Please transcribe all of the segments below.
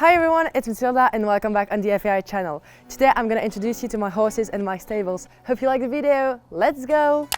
Hi everyone, it's Mathilde and welcome back on the FAI channel. Today I'm going to introduce you to my horses and my stables. Hope you like the video, let's go!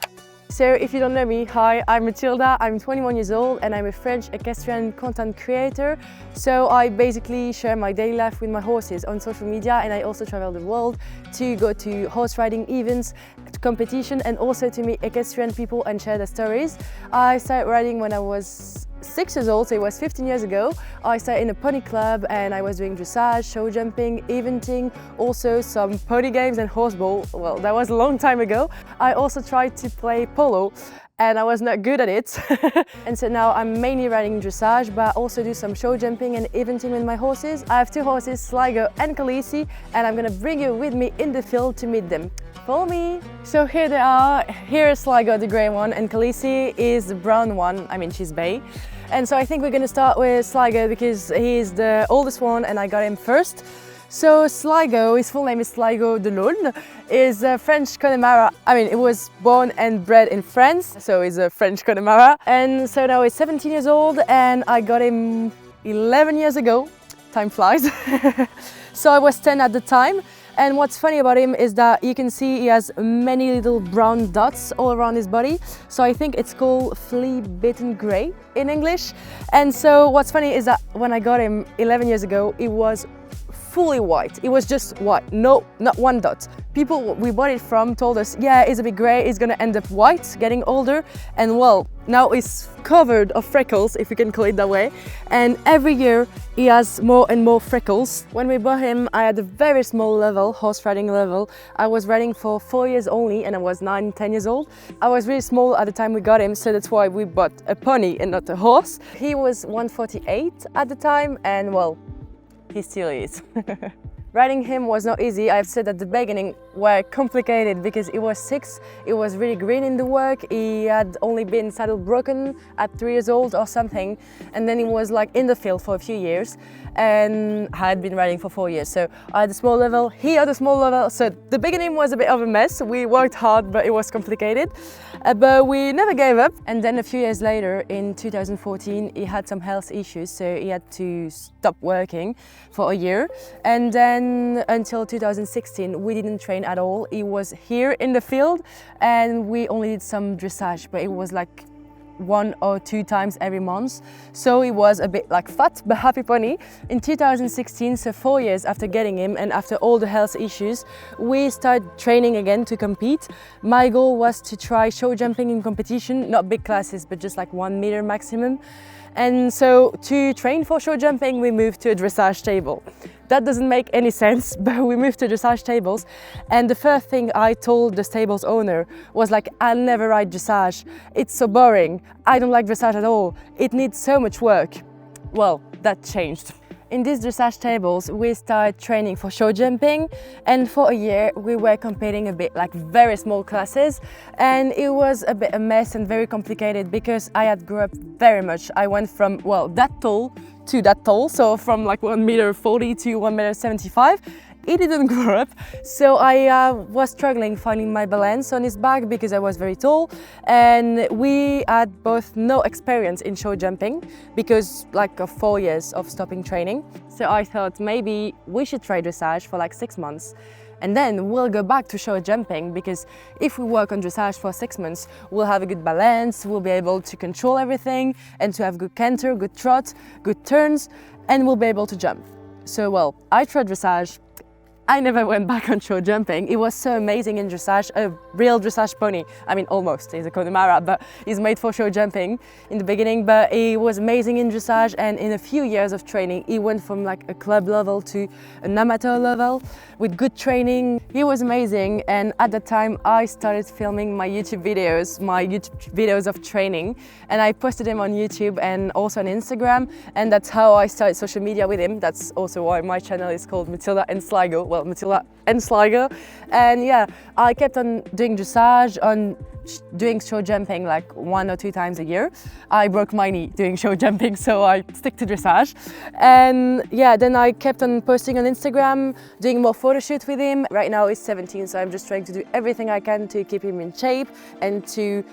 So if you don't know me, hi, I'm Mathilde, I'm 21 years old and I'm a French equestrian content creator. So I basically share my daily life with my horses on social media, and I also travel the world to go to horse riding events, to competition, and also to meet equestrian people and share their stories. I started riding when I was 6 years old, so it was 15 years ago. I started in a pony club and I was doing dressage, show jumping, eventing, also some pony games and horseball. Well, that was a long time ago. I also tried to play polo and I was not good at it. And so now I'm mainly riding dressage, but I also do some show jumping and eventing with my horses. I have two horses, Sligo and Khaleese, and I'm gonna bring you with me in the field to meet them. Follow me! So here they are. Here is Sligo, the grey one, and Khaleese is the brown one. I mean, she's bay. And so I think we're gonna start with Sligo because he's the oldest one and I got him first. So Sligo, his full name is Sligo de l'Aulne, is a French Connemara. I mean, he was born and bred in France, so he's a French Connemara. And so now he's 17 years old and I got him 11 years ago. Time flies. So I was 10 at the time. And what's funny about him is that you can see he has many little brown dots all around his body. So I think it's called flea-bitten grey in English. And so what's funny is that when I got him 11 years ago, he was fully white. It was just white, no, not one dot. People we bought it from told us, yeah, it's a bit grey, it's gonna end up white, getting older. And well, now it's covered of freckles, if you can call it that way. And every year he has more and more freckles. When we bought him, I had a very small level, horse riding level. I was riding for 4 years only and I was 9, 10 years old. I was really small at the time we got him, so that's why we bought a pony and not a horse. He was 148 at the time and well, he still is. Riding him was not easy. I've said at the beginning were complicated because he was 6, he was really green in the work, he had only been saddle broken at 3 years old or something, and then he was like in the field for a few years and I had been riding for 4 years. So I had a small level, he had a small level, so the beginning was a bit of a mess. We worked hard but it was complicated, but we never gave up. And then a few years later in 2014 he had some health issues, so he had to stop working for a year, and then until 2016 we didn't train at all. He was here in the field and we only did some dressage, but it was like 1 or 2 times every month, so he was a bit like fat but happy pony. In 2016, so 4 years after getting him and after all the health issues, we started training again to compete. My goal was to try show jumping in competition, not big classes but just like 1 meter maximum. And so to train for show jumping we moved to a dressage table. That doesn't make any sense, but we moved to dressage tables, and the first thing I told the stable's owner was like, I'll never ride dressage, it's so boring, I don't like dressage at all, it needs so much work. Well, that changed. In these dressage tables we started training for show jumping, and for a year we were competing a bit like very small classes, and it was a bit a mess and very complicated because I had grew up very much. I went from, well, that tall to that tall, so from like 1 meter 40 to 1 meter 75. He didn't grow up, so I was struggling finding my balance on his back because I was very tall, and we had both no experience in show jumping because like of 4 years of stopping training. So I thought maybe we should try dressage for like 6 months and then we'll go back to show jumping, because if we work on dressage for 6 months we'll have a good balance, we'll be able to control everything and to have good canter, good trot, good turns, and we'll be able to jump. So well, I tried dressage. I never went back on show jumping. It was so amazing in dressage, a real dressage pony. I mean, almost, he's a Connemara, but he's made for show jumping in the beginning, but he was amazing in dressage, and in a few years of training, he went from like a club level to an amateur level with good training. He was amazing, and at the time, I started filming my YouTube videos of training, and I posted them on YouTube and also on Instagram, and that's how I started social media with him. That's also why my channel is called Mathilde and Sligo. Well, Mathilde and Sligo. And yeah, I kept on doing dressage, on doing show jumping like 1 or 2 times a year. I broke my knee doing show jumping, so I stick to dressage. And yeah, then I kept on posting on Instagram, doing more photo shoots with him. Right now he's 17, so I'm just trying to do everything I can to keep him in shape and to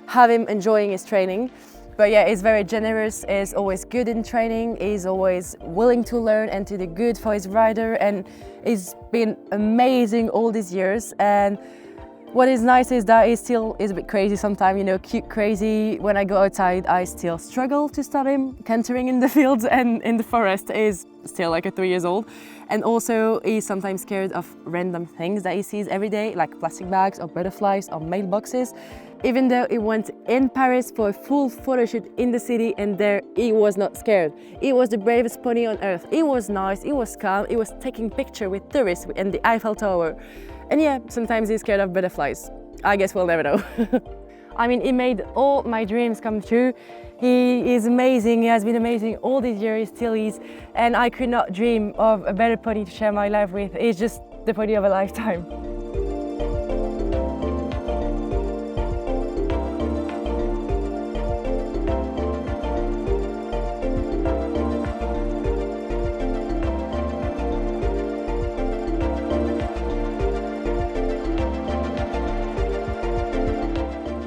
have him enjoying his training. But yeah, he's very generous, he's always good in training, he's always willing to learn and to do good for his rider, and he's been amazing all these years. And what is nice is that he still is a bit crazy sometimes, you know, cute crazy. When I go outside, I still struggle to stop him cantering in the fields and in the forest. He's still like a 3 years old. And also he's sometimes scared of random things that he sees every day, like plastic bags or butterflies or mailboxes. Even though he went in Paris for a full photo shoot in the city, and there he was not scared. He was the bravest pony on earth. He was nice, he was calm, he was taking pictures with tourists in the Eiffel Tower. And yeah, sometimes he's scared of butterflies. I guess we'll never know. I mean, he made all my dreams come true. He is amazing, he has been amazing all these years, he still is. And I could not dream of a better pony to share my life with. He's just the pony of a lifetime.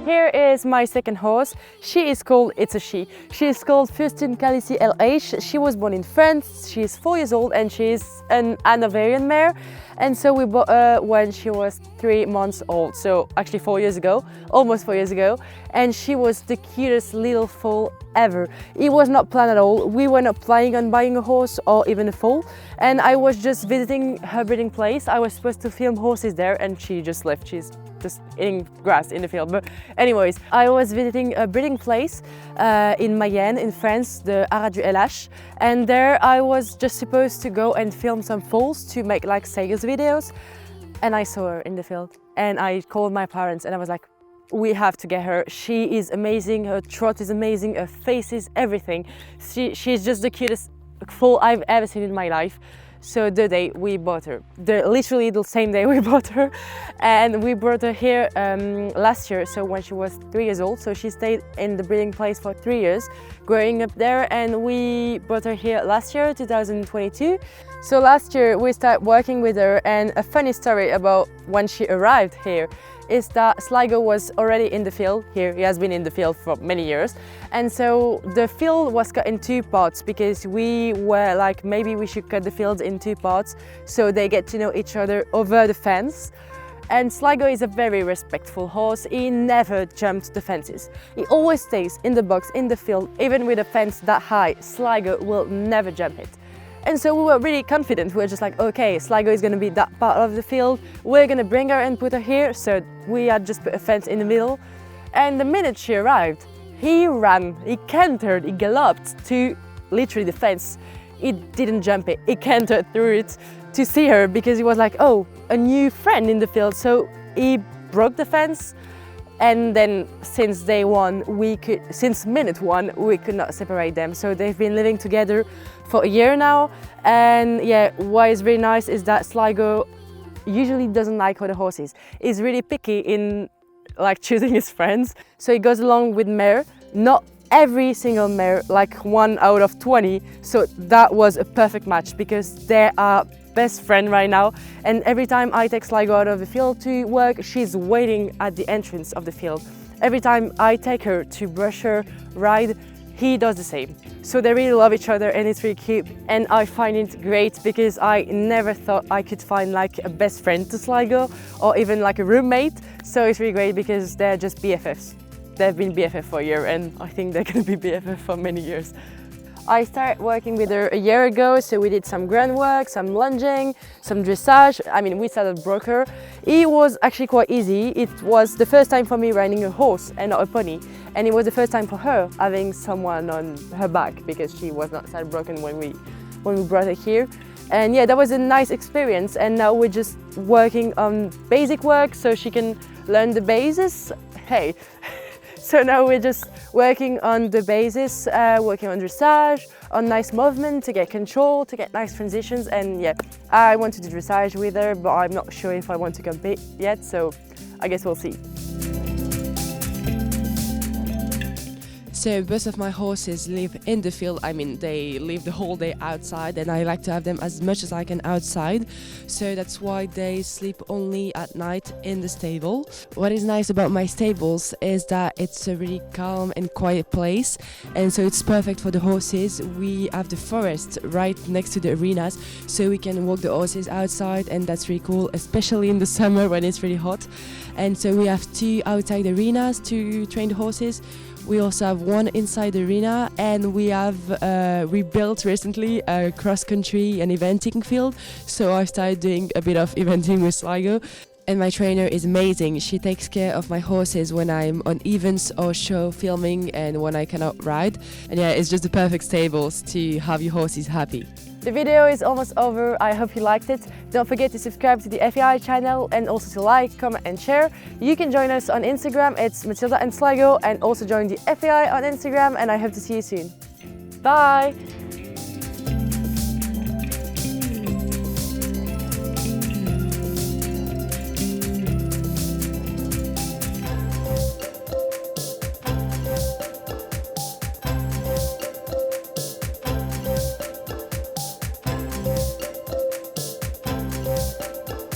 Here is my second horse. She is called, it's a she. She is called Sligo and Khaleese LH. She was born in France. She is 4 years old and she is an Hanoverian mare. And so we bought her when she was 3 months old. So actually 4 years ago, almost 4 years ago. And she was the cutest little foal ever. It was not planned at all. We were not planning on buying a horse or even a foal. And I was just visiting her breeding place. I was supposed to film horses there and she just left. She's just eating grass in the field. But anyways, I was visiting a breeding place in Mayenne in France, the Haras du LH, and there I was just supposed to go and film some foals to make like sales videos, and I saw her in the field and I called my parents and I was like, we have to get her. She is amazing, her trot is amazing, her face is everything. She's just the cutest foal I've ever seen in my life. So the day we bought her, literally the same day we bought her, and we brought her here last year, so when she was 3 years old. So she stayed in the breeding place for 3 years, growing up there, and we brought her here last year, 2022. So last year we started working with her, and a funny story about when she arrived here is that Sligo was already in the field here. He has been in the field for many years. And so the field was cut in 2 parts because we were like, maybe we should cut the fields in 2 parts so they get to know each other over the fence. And Sligo is a very respectful horse. He never jumps the fences. He always stays in the box, in the field, even with a fence that high. Sligo will never jump it. And so we were really confident. We were just like, okay, Sligo is going to be that part of the field. We're going to bring her and put her here. So we had just put a fence in the middle. And the minute she arrived, he ran, he cantered, he galloped to literally the fence. He didn't jump it, he cantered through it to see her because he was like, oh, a new friend in the field. So he broke the fence. And then since minute one, we could not separate them. So they've been living together for a year now. And yeah, what is really nice is that Sligo usually doesn't like other horses. He's really picky in like choosing his friends. So he goes along with mare, not every single mare, like 1 out of 20. So that was a perfect match because they are best friend right now, and every time I take Sligo out of the field to work, she's waiting at the entrance of the field. Every time I take her to brush her, ride, he does the same. So they really love each other and it's really cute, and I find it great because I never thought I could find like a best friend to Sligo or even like a roommate. So it's really great because they're just BFFs. They've been BFF for a year and I think they're going to be BFF for many years. I started working with her a year ago, so we did some groundwork, some lunging, some dressage. I mean, we started broker. It was actually quite easy. It was the first time for me riding a horse and not a pony, and it was the first time for her having someone on her back because she was not saddle broken when we brought her here. And yeah, that was a nice experience, and now we're just working on basic work so she can learn the bases. Hey. So now we're just working on the basis, working on dressage, on nice movement to get control, to get nice transitions, and yeah, I want to do dressage with her, but I'm not sure if I want to compete yet, so I guess we'll see. So both of my horses live in the field. I mean, they live the whole day outside, and I like to have them as much as I can outside. So that's why they sleep only at night in the stable. What is nice about my stables is that it's a really calm and quiet place, and so it's perfect for the horses. We have the forest right next to the arenas, so we can walk the horses outside, and that's really cool, especially in the summer when it's really hot. And so we have 2 outside arenas to train the horses. We also have 1 inside the arena, and we have rebuilt recently a cross-country and eventing field. So I started doing a bit of eventing with Sligo. And my trainer is amazing. She takes care of my horses when I'm on events or show filming and when I cannot ride. And yeah, it's just the perfect stables to have your horses happy. The video is almost over. I hope you liked it. Don't forget to subscribe to the FEI channel and also to like, comment and share. You can join us on Instagram. It's Mathilde and Sligo, and also join the FEI on Instagram, and I hope to see you soon. Bye!